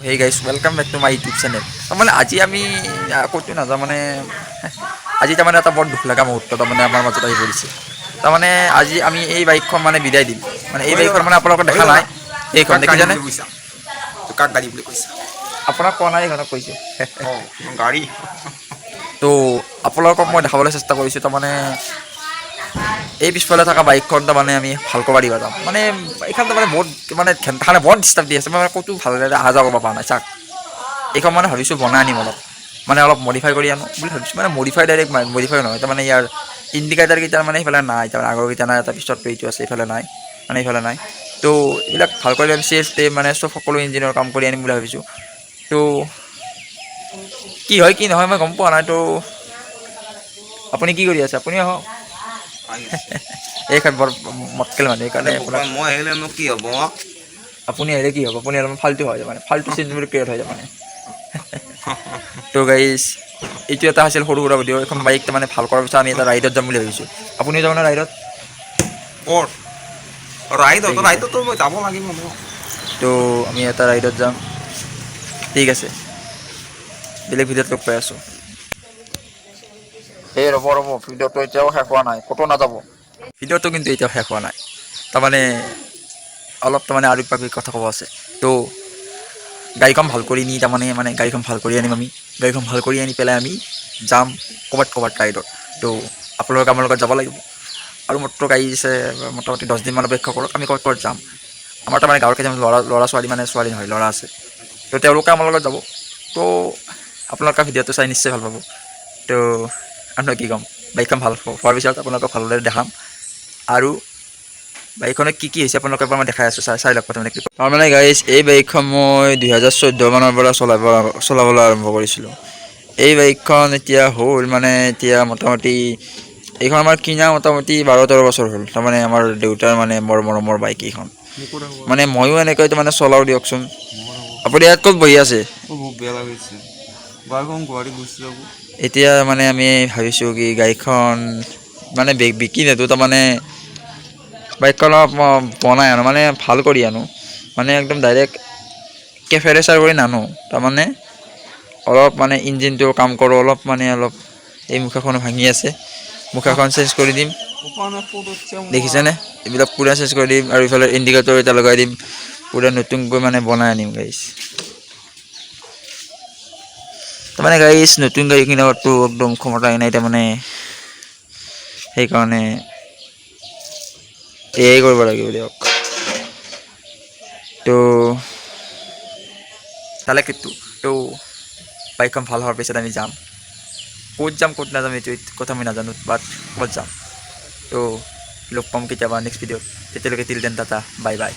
Hey guys welcome back to my YouTube channel. তাৰমানে আজি আমি ক'তো নাযাওঁ মানে আজি তাৰমানে এটা বৰ দুখ লগা মুহূৰ্ত তাৰমানে আমাৰ মাজত আহি পৰিছে। তাৰমানে আজি আমি এই বাইকখন মানে বিদায় দিম। মানে এই বাইকখন মানে আপোনালোকে দেখা নাই, এইখন দেখিছেনে? কাক গাড়ী বুলি কৈছা? আপোনাক কোৱা নাই, এইখনক কৈছোঁ। অঁ গাড়ী তো আপোনালোকক মই দেখাবলৈ চেষ্টা কৰিছোঁ। তাৰমানে এই পিছফালে থকা বাইকখন তাৰমানে আমি ভাল কৰিব দিব যাম। মানে এইখন তাৰমানে বহুত মানে ঘেণ্টাখানে বৰ ডিষ্টাৰ্ব দি আছে। মই মানে ক'তো ভালদৰে অহা যোৱা কৰিব পৰা নাই। চাওক এইখন মানে ভাবিছোঁ বনাই আনিম অলপ, মানে অলপ মডিফাই কৰি আনো বুলি ভাবিছোঁ। মানে মডিফাই ডাইৰেক্ট মডিফাই নহয়, তাৰমানে ইয়াৰ ইণ্ডিকেটাৰকেইটাৰ মানে সেইফালে নাই, তাৰমানে আগৰকেইটা নাই, এটা পিছত এইটো আছে, এইফালে নাই, মানে এইফালে নাই। তো এইবিলাক ভাল কৰি আমি মানে চব সকলো ইঞ্জিনৰ কাম কৰি আনিম বুলি ভাবিছোঁ। তো কি হয় কি নহয় মই গম পোৱা নাই। তো আপুনি কি কৰি আছে? আপুনি আহক। এইখন বৰ মক্কেল মানুহ, সেইকাৰণে আপোনাক মই আহিলে মোক কি হ'ব? আপুনি আহিলে কি হ'ব? আপুনি অলপমান ফাল্টু হৈ যাব, মানে ফাল্টু চিনবোৰ ক্ৰিয়েট হৈ যাব মানে। তো গাইজ এইটো এটা আছিল সৰু সুৰা ভিডিঅ'। এখন বাইক মানে ভাল কৰাৰ পিছত আমি এটা ৰাইডত যাম বুলি ভাবিছোঁ। আপুনিও যাব নে ৰাইডত? ক'ত? ৰাইডত? ঠিক আছে, ৰাইডততো মই যাব লাগিব ন। তো আমি এটা ৰাইডত যাম। ঠিক আছে, বেলেগ ভিডিঅ'ত লগ পাই আছোঁ। এই ৰ'ব ভিডিঅ'টো এতিয়াও শেষ হোৱা নাই, ক'তো নাযাব। ভিডিঅ'টো কিন্তু এতিয়াও শেষ হোৱা নাই, তাৰমানে অলপ তাৰমানে আৰু কিবা কিবি কথা ক'ব আছে। তো গাড়ীখন ভাল কৰি নি তাৰমানে গাড়ীখন ভাল কৰি আনিম আমি। গাড়ীখন ভাল কৰি আনি পেলাই আমি যাম ক'ৰবাত ৰাইডত। তো আপোনালোকে আমাৰ লগত যাব লাগিব। আৰু মাত্ৰ গাড়ী দিছে মোটামুটি 10 দিনমান অপেক্ষা কৰক, আমি ক'ৰবাত যাম। আমাৰ তাৰমানে গাঁৱৰ কেইটামান ল'ৰা ছোৱালী, মানে ছোৱালী নহয় ল'ৰা আছে, তো তেওঁলোকে আমাৰ লগত যাব। তো আপোনালোকে ভিডিঅ'টো চাই নিশ্চয় ভাল পাব। তো আৰু কি ক'ম, বাইকখন ভাল হোৱাৰ পিছত আপোনালোকক ভালদৰে দেখাম। আৰু বাইকখনত কি কি হৈছে আপোনালোকক এবাৰ মই দেখাই আছোঁ, চাই লওক প্ৰথমতে। তাৰমানে গাইজ এই বাইকখন মই 2014 মানৰ পৰা চলাবলৈ আৰম্ভ কৰিছিলোঁ। এই বাইকখন এতিয়া হ'ল মানে এতিয়া মোটামুটি এইখন আমাৰ কিনা মোটামুটি 12-13 বছৰ হ'ল। তাৰমানে আমাৰ দেউতাৰ মানে বৰ মৰমৰ বাইক এইখন। মানে ময়ো এনেকৈ মানে চলাওঁ দিয়কচোন। আপুনি ইয়াত ক'ত বহি আছে? বহুত বেয়া লাগিছে। বাইকখন গুৱাহাটী গুচি যাব। এতিয়া মানে আমি ভাবিছোঁ কি গাড়ীখন মানে বিকি নিদিওঁ, তাৰমানে বাইকখন অলপ বনাই আনো, মানে ভাল কৰি আনো, মানে একদম ডাইৰেক্ট কেফেৰেচাৰ কৰি নানো। তাৰমানে অলপ মানে ইঞ্জিনটো কাম কৰোঁ, অলপ এই মুখাখনো ভাঙি আছে, মুখাখন চেঞ্জ কৰি দিম। দেখিছেনে? এইবিলাক পূৰা চেঞ্জ কৰি দিম, আৰু ইফালে ইণ্ডিকেটৰ এটা লগাই দিম, পূৰা নতুনকৈ মানে বনাই আনিম গাইছ। তাৰমানে গাইছ নতুন গাড়ী কিনাতো একদম ক্ষমতাই নাই, তাৰমানে সেইকাৰণে এয়াই কৰিব লাগিব দিয়ক। তো তালৈকেতো তো বাইকখন ভাল হোৱাৰ পিছত আমি যাম। ক'ত যাম ক'ত নাযাম এইটো কথা মই নাজানো, বাট ক'ত যাম। তো লগ পাম কেতিয়াবা নেক্সট ভিডিঅ'ত। তেতিয়ালৈকে till then Tata, bye bye.